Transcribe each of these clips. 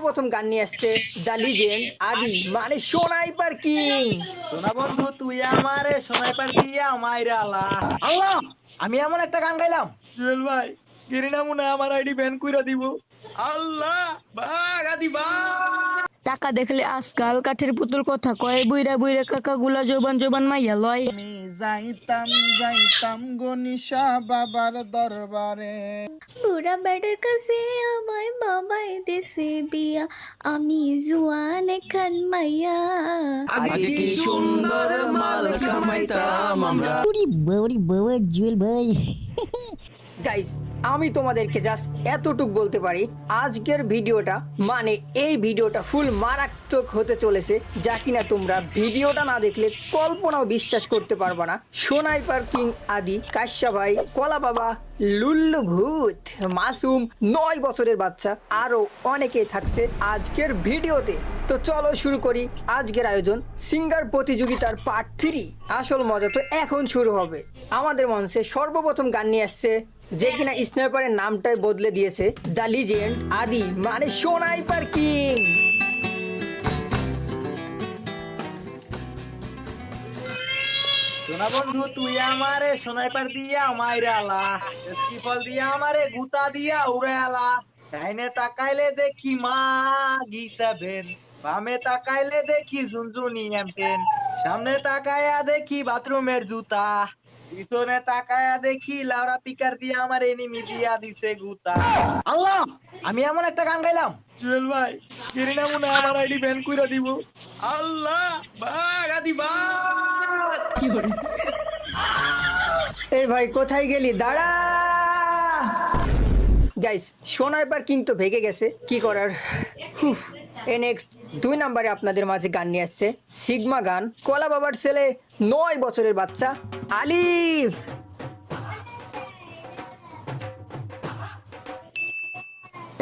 প্রথম গান নিয়ে আসছে দ্য লিজেন্ড আদি মানে সোনাইপার কিং। সোনা বন্ধু তুই আমারে সোনাইপার দিয়া মাইরালা। আল্লাহ, আমি এমন একটা গান গাইলাম জুয়েল ভাই, গেরিনা মনে হয় আমার আইডি ব্যান কইরা দিব। আল্লাহ, ভাগ আদি ভাগ। টাকা দেখলে আজকাল কাঠের পুতুল কথা কয়, বুইরা বুইরা কাকা গুলা জোবান জোবান মাইয়া লয়। আমি যাইতাম যাইতাম গনিশা বাবার দরবারে। বুড়া বেটার কাছে আমায় বাবাই দেশে বিয়া, আমি জুয়ান খান মাইয়া। আগে কি সুন্দর মাল কামাইতাম আমরা। ওরে বাবা জুয়েল ভাই, গাইস আমি তোমাদেরকে জাস্ট এতটুক বলতে পারি, আজকের ভিডিওটা মানে এই ভিডিওটা ফুল মারাত্মক হতে চলেছে, যা কিনা তোমরা ভিডিওটা না দেখলে কল্পনাও বিশ্বাস করতে পারবা না। সোনাইপার কিং আদি, কাশ্যা ভাই, কলা বাবা, লুল্লু ভূত, মাসুম, 9 বছরের বাচ্চা, আরো অনেকে থাকছে আজকের ভিডিওতে। তো চলো শুরু করি আজকের আয়োজন, সিঙ্গার প্রতিযোগিতার পার্ট 3। আসল মজা তো এখন শুরু হবে। আমাদের মঞ্চে সর্বপ্রথম গান নিয়ে আসছে যে কিনা স্নাইপারের নামটাই বদলে দিয়েছে, দ্য লিজেন্ড আদি মানে সোনাইপার কিং। সোনা বন্ধু তুই আমারে সোনাইপার দিয়া মাইরালা, স্কিফল দিয়া আমারে গুতা দিয়া উড়ালা। ডাইনে তাকাইলে দেখি মা গি7, বামে তাকাইলে দেখি ঝুনঝুনি M10, সামনে তাকায়া দেখি বাথরুমের জুতা, পিছনে তাকায়া দেখি লাউরা পিকার দিয়া আমার এনিমি দিয়া দিছে গুতা। আল্লাহ, আমি এমন একটা গান গাইলাম জুয়েল ভাই, গেরিনা মনে হয় আমার আইডি ব্যান কইরা দিব। আল্লাহ, ভাগ আদি ভাগ। এই ভাই কোথায় গেলি, দাঁড়া। গাইস সোনাইপার কিং তো ভেগে গেছে, কি করার। নেক্সট 2 নম্বরে আপনাদের মাঝে গান নিয়ে আসছে সিগমা গান, কলা বাবার ছেলে, 9 বছরের বাচ্চা আলিফ।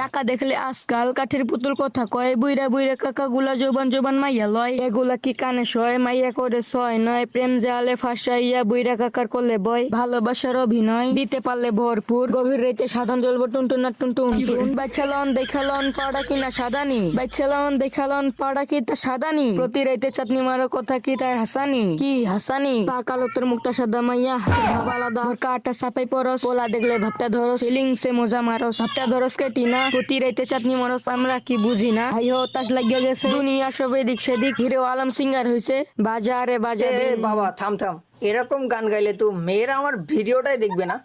টাকা দেখলে আজকাল কাঠের পুতুল কথা কয়, বুইরা বুইরা কাকা গুলা জোবান জোবান মাইয়া লয়। এগুলা কি কানে সয়, মাইয়া করে সয় নয়, প্রেম জালে ফাঁসাইয়া বুইরা কাকার করলে বয়। ভালোবাসার অভিনয় দিতে পারলে ভরপুর, গভীর রাতে সাধন জ্বলবো টুনটুনা টুনটুন টুন। বাচ্চালন দেখালন পাড়া কিনা সাদানি, বাচ্চালন দেখালন পাড়া কি তা সাদানি। প্রতি রাইতে চাটনি মারো কথা কি তাই হাসানি, কি হাসানি। পাকালো তোর মুখটা সাদা মাইয়া, হাতের ভাব আলাদা, কাটা সাপাই পরস, পোলা দেখলে ভাবটা ধরস, ফিলিং সে মজা মারস, ভাবটা ধরস কেটি না। প্রতি রাইতে চাটনি মরস আমরা কি বুঝি না, হাই হো তাস লাগিয়া গেছে দুনিয়া সব এদিক সেদিক, হিরো আলম সিঙ্গার হয়েছে বাজারে বাজারে। বাবা থাম থাম, এরকম গান গাইলে তো মেয়েরা আমার ভিডিওটাই দেখবে না।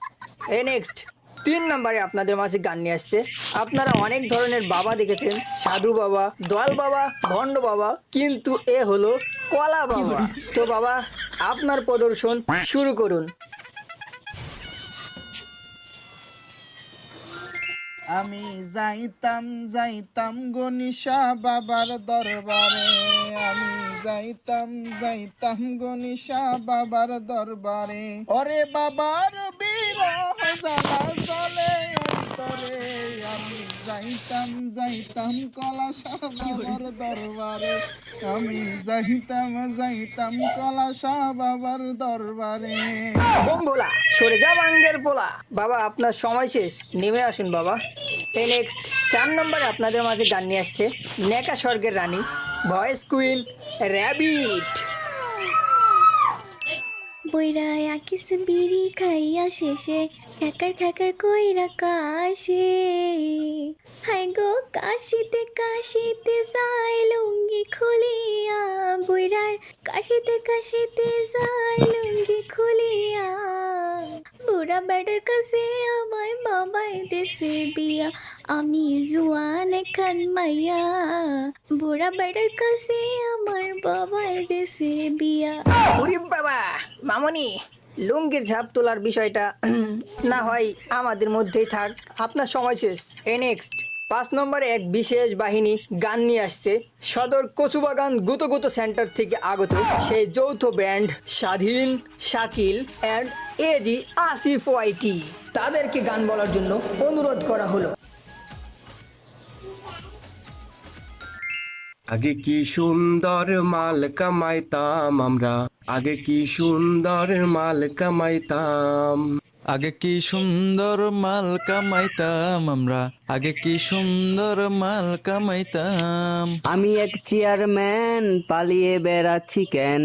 নেক্সট 3 নম্বরে আপনাদের মাঝে গান নিয়ে আসছে, আপনারা অনেক ধরনের বাবা দেখেছেন, সাধু বাবা, দয়াল বাবা, ভণ্ড বাবা, কিন্তু এ হলো কলা বাবা। তো বাবা আপনার প্রদর্শন শুরু করুন। আমি যাইতাম যাইতাম গনিশা বাবার দরবারে। আমি যাইতাম যাইতাম গনিশা বাবার দরবারে। ওরে বাবার বিরহ জ্বালা জ্বলে অন্তরে। আমি যাইতাম যাইতাম কলাশা বাবার দরবারে। আমি যাইতাম যাইতাম কলাশা বাবার দরবারে। বোম ভোলা সরে যা বাঙ্গের পোলা। বাবা আপনার সময় শেষ, নেমে আসুন বাবা। নেক্সট 4 নম্বরে আপনাদের মাঝে গান নিয়ে আসছে নেকা স্বর্গের রানী, ভয়েস কুইন, র্যাবিট। বইরা আকিস বিড়ি খাইয়া শেষে খ্যাকার খ্যাকার কইরা কাশে। হাই গো কাশিতে কাশিতে যাই লুঙ্গি খুলিয়া, বইরার কাশিতে কাশিতে যাই লুঙ্গি খুলিয়া। বুড়া বেটার কাছে আমায় বাবাই দেশে বিয়া, আমি জুয়ান খান মাইয়া। বুড়া বেটার কাছে আমার বাবাই দেশে বিয়া। ওরে বাবা মামনি, লুঙ্গির ঝাপ তোলার বিষয়টা না হয় আমাদের মধ্যেই থাক, আপনার সময় শেষ। নেক্সট 5 নম্বরে এক বিশেষ বাহিনী গান নিয়ে আসছে সদর কচুবাগান গুতো সেন্টার থেকে আগত সেই যৌথ ব্যান্ড স্বাধীন, শাকিল অ্যান্ড এজি আসিফ ওয়াইটি। তাদেরকে গান বলার জন্য অনুরোধ করা হলো। আগে কি সুন্দর মাল কামাইতাম আমরা, আগে কি সুন্দর মাল কামাইতাম। আগে কি সুন্দর মাল কামাইতাম আমরা, আগে কি সুন্দর মাল কামাইতাম। আমি এক চেয়ারম্যান পালিয়ে বেড়াচ্ছি কেন,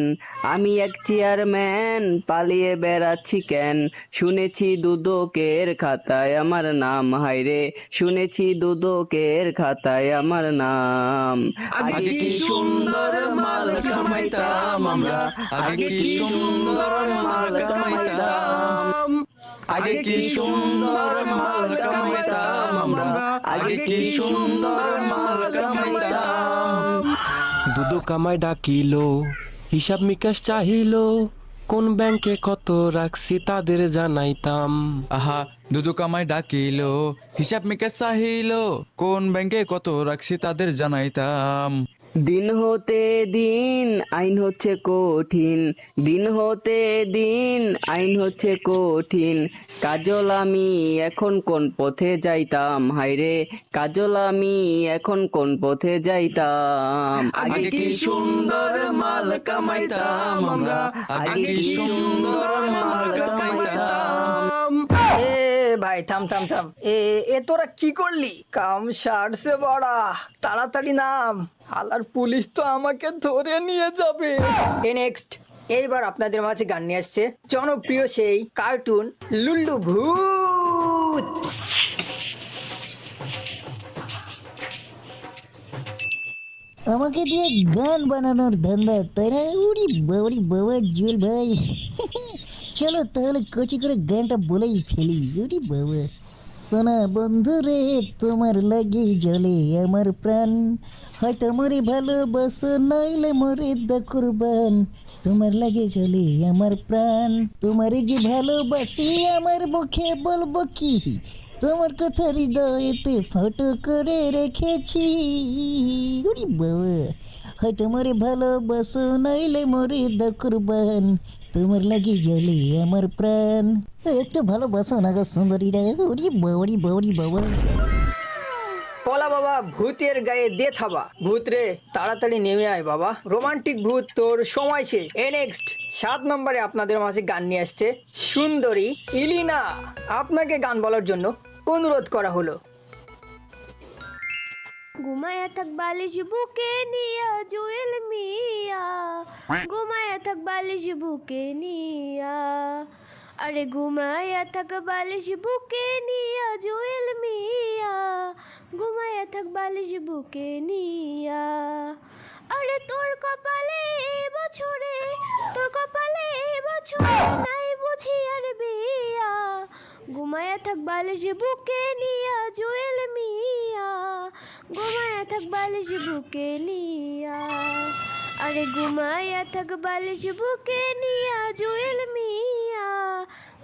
আমি এক চেয়ারম্যান পালিয়ে বেড়াচ্ছি কেন, শুনেছি দুদকের খাতায় আমার নাম, হায়রে শুনেছি দুদকের খাতায় আমার নাম। আগে কি সুন্দর মাল কামাইতাম আমরা, আগে কি সুন্দর মাল কামাইতাম, আগে কি সুন্দর মাল কামাইতাম আমরা, আগে কি সুন্দর মাল কামাইতাম। দুদো কামাই ডাকিলো, হিসাব নিকাশ চাহিলো, কোন ব্যাংকে কত রাখছি তাদের জানাইতাম। আহা দুদু কামাই ডাকিলো, হিসাব মিকাশ চাহিলো, কোন ব্যাংকে কত রাখছি তাদের জানাইতাম। দিন হতে দিন আইন হচ্ছে কঠিন, দিন হতে দিন আইন হচ্ছে কঠিন, কাজল আমি এখন কোন পথে যাইতাম, হায়রে কাজল আমি এখন কোন পথে যাইতাম। আগে কি সুন্দর মাল কামাইতাম আমরা, আগে কি সুন্দর মাল কামাইতাম। এ ভাই থাম থাম থাম, এ তোরা কি করলি? কাম সারছে বড়া, তাড়াতাড়ি নাম, হালার পুলিশ তো আমাকে ধরে নিয়ে যাবে। নেক্সট, এইবার আপনাদের মাঝে গান নিয়ে আসছে জনপ্রিয় সেই কার্টুন লুল্লু ভূত। আমাকে দিয়ে গান বানানোর ধান্দা, তাই না? ওরি বাবা জুয়েল ভাই, চলো তাহলে কচি করে গানটা বলেই ফেলি। ওরি বাবা, শোনা বন্ধু রে, তোমার লাগে জলে আমার প্রাণ, হয়তো মরে ভালোবাসো নইলে মরে দা কুরবান, তোমার লাগে চলে আমার প্রাণ, তোমার যে ভালোবাসি আমার মুখে বলবো কি, তোমার কথা হৃদয়েতে ফটো করে রেখেছি। ওরে বাবা, হয়তো মরে ভালোবাসো নইলে মরে দা কুরবান, তোমার লাগে জ্বলে আমার প্রাণ, একটু ভালোবাসো না গো সুন্দরীরা। ওরে বাবা, বাবা। পলা বাবা ভূতের গায়ে দে থাবা, ভূত রে তাড়াতাড়ি নেমে আয় বাবা, রোমান্টিক ভূত তোর সময় শেষ। নেক্সট 7 নম্বরে আপনাদের মাঝে গান নিয়ে আসছে সুন্দরী ইলিনা, আপনাকে গান বলার জন্য অনুরোধ করা হলো। ঘুমায়া থাক বালিশ বুকে নিয়া জুয়েল মিয়া, ঘুমায়া থাক বালিশ বুকে নিয়া, আরে ঘুমায়া থাক বালিশ বুকে নিয়া জুয়েল মিয়া, ঘুমায়া থাক বালিশ বুকে নিয়া, আরে তোর কপালে বছরে, তোর কপালে বছরে নাই বুঝি আর বিয়া, ঘুমায়া থাক বালিশ বুকে নিয়া জুয়েল মিয়া, ঘুমায়া থাক বালিশ বুকে নিয়া, আরে ঘুমায়া থাক বালিশ বুকে নিয়া জুয়েল মিয়া,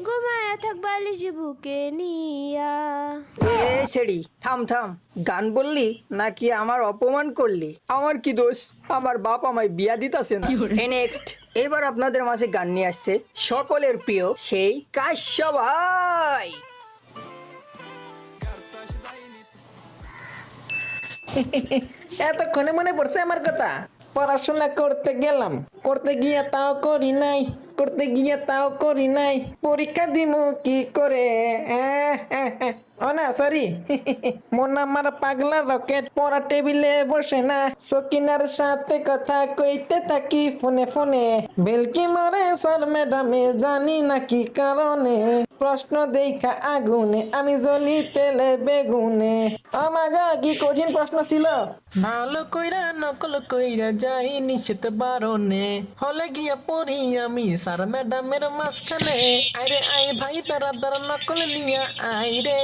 ঘুমায়া থাক বালিশ বুকে নিয়া। এ সেড়ি থাম থাম, গান বললি নাকি আমার অপমান করলি? আমার কি দোষ? আমার বাপ আমায় বিয়া দিতাছে না। নেক্সট, এবার আপনাদের মাঝে গান নিয়ে আসছে সকলের প্রিয় সেই কাশ্যা ভাই। এতক্ষণে মনে পড়ছে আমার কথা, পড়াশোনা করতে গেলাম, করতে গিয়ে তাও করি নাই, করতে গিয়ে তাও করি নাই, পরীক্ষা দিমু কি করে? ও না সরি, মন আমার পাগলা রকেট, পড়া টেবিলে বসে না, সকিনার সাথে কথা কইতে থাকি ফোনে ফোনে, বেলকি মরে স্যার ম্যাডামে জানি না কি কারণে, প্রশ্ন দেখা আগুনে আমি জ্বলি তেলে বেগুনে। আমাগা কি কঠিন প্রশ্ন ছিল। ভালো কইরা নকল কইরা যাই নিশ্চিত বারণে, হলে গিয়া পড়ি আমি স্যার ম্যাডামের মাঝখানে, আরে আই ভাই তারা তারা নকল নিয়া আই রে,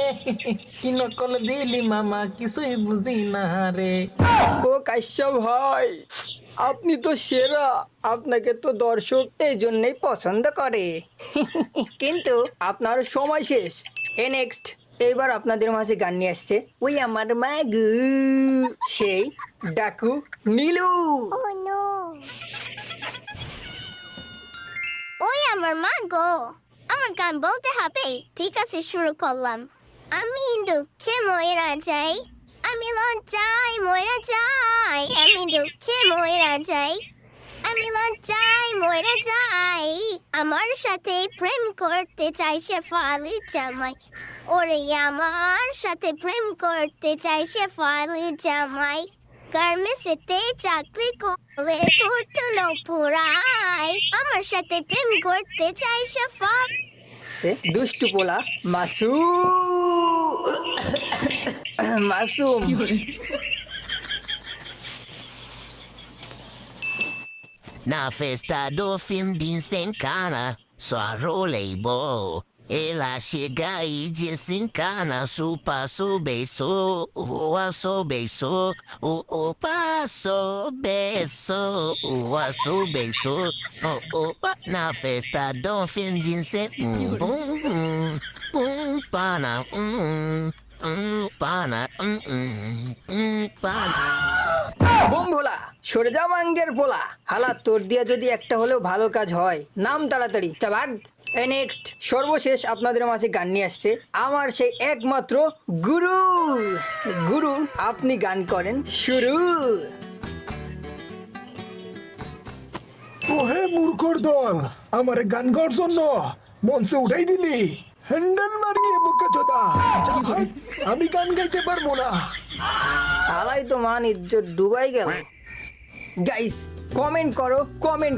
কি নকল দিলি মামা কিছুই বুঝি না রে। ও কাশ্যা ভাই, আপনি তো সেরা, আপনাকে তো দর্শক এই জন্যই পছন্দ করে। কিন্তু আপনার সময় শেষ। নেক্সট, এইবার আপনাদের মাঝে গান নিয়ে আসছে ওই আমার মাগু সেই ডাকু নীলু। ওই আমার মা গো, আমার গান বলতে হবে। ঠিক আছে, শুরু করলাম। আমি দুঃখে ময়রা যাই, আমি লজ্জায় ময়রা যাই, আমি দুঃখে ময়রা যাই, আমি লজ্জায় মরে যাই, আমার সাথে প্রেম করতে চাই শেফালি জামাই। ওরে আমার সাথে প্রেম করতে চাই শেফালি জামাই। গার্মেন্টসেতে চাকরি করে টুটুলো পুরাই, আমার সাথে প্রেম করতে চাই শেফাল। দুষ্টু পোলা Masum Na festa do fim din sem cana, só rolleiball. Ela chega e desencana, passo beijo, passo beijo, passo beijo, passo beijo, na festa do fim din sem bum pana, pana, pana. Bom Bhola সরে যা মাঙ্গের পোলা, হালা তোর দিয়া যদি একটা হলেও ভালো কাজ হয়, নাম তাড়াতাড়ি চাবাগ। নেক্সট সর্বশেষ আপনাদের মাঝে গান নিয়ে আসছে আমার সেই একমাত্র গুরু। গুরু আপনি গান করেন শুরু। ওহে মূর্খর দল, আমার গান গাওয়ার জন্য মঞ্চে উঠাই দিলি, হ্যান্ডেল মারিয়ে বোকা চোদা। আমি গান গাইতে পারবো না। আলাই তো মান ইজ্জত ডুবাই গেল। গাইস কমেন্ট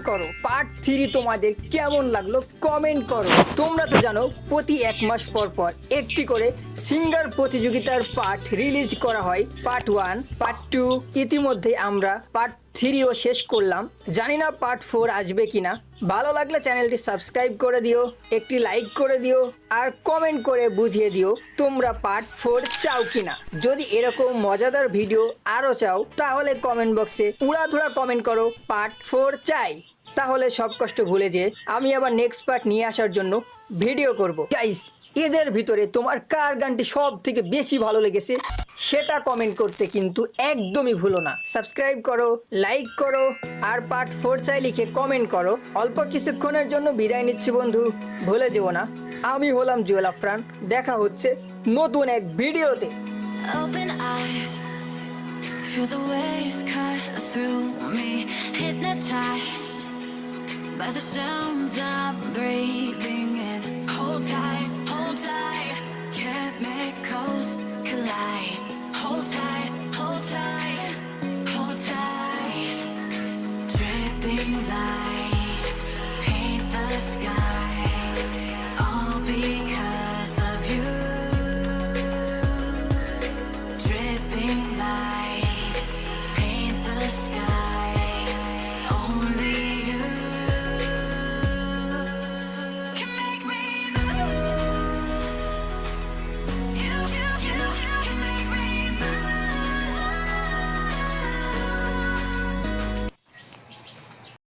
করো পার্ট 3 তোমাদের কেমন লাগলো কমেন্ট করো। তোমরা তো জানো প্রতি 1 মাস পর পর একটি করে সিঙ্গার প্রতিযোগিতার পার্ট রিলিজ করা হয়। পার্ট 1, পার্ট 2, ইতিমধ্যে আমরা পার্ট 3ও শেষ করলাম। জানি না পার্ট 4 আসবে কিনা। ভালো লাগলে চ্যানেলটি সাবস্ক্রাইব করে দিও, একটি লাইক করে দিও, আর কমেন্ট করে বুঝিয়ে দিও তোমরা পার্ট 4 চাও কিনা। যদি এরকম মজাদার ভিডিও আরও চাও তাহলে কমেন্ট বক্সে উড়াধুরা কমেন্ট করো পার্ট 4 চাই। তাহলে সব কষ্ট ভুলে যে আমি আবার নেক্সট পার্ট নিয়ে আসার জন্য ভিডিও করব। গাইস এদের ভিতরে তোমার কার গানটি সব থেকে বেশি ভালো লেগেছে সেটা কমেন্ট করতে কিন্তু একদমই ভুলো না। সাবস্ক্রাইব করো, লাইক করো, আর পার্ট 4 চাই লিখে কমেন্ট করো। অল্প কিছুক্ষণের জন্য বিদায় নিচ্ছি বন্ধু, ভুলে যেও না আমি হলাম জুয়েল আফরান। দেখা হচ্ছে নতুন এক ভিডিওতে। Open eye, feel the waves cut through me, hypnotized by the sounds I'm breathing in. Hold tight, chemicals